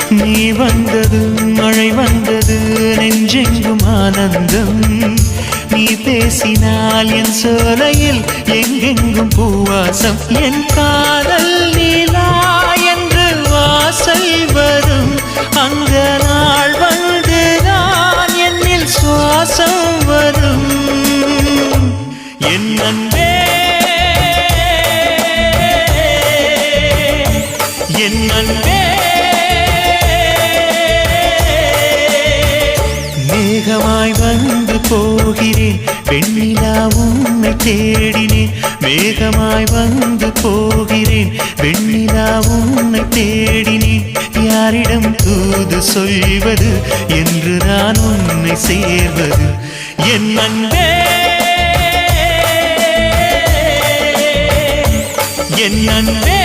நீ வந்தது மழை வந்தது நெஞ்செங்கும் ஆனந்தம் நீ பேசினால் என் சோலையில் எங்கெங்கும் பூவாசம் என் காதல் நீலா என்று வாசல் வரும் அந்த நாள் வந்து நான் என்னில் சுவாசம் வரும் என் அன்பே என் அன்பே மேகமாய் வந்து போகிறேன் வெண்ணிலா உன்னை தேடினேன் மேகமாய் வந்து போகிறேன் வெண்ணிலா உன்னை தேடினேன் யாரிடம் தூது சொல்வது என்று நான் உன்னை சேர்வது என் அன்பே என் அன்பே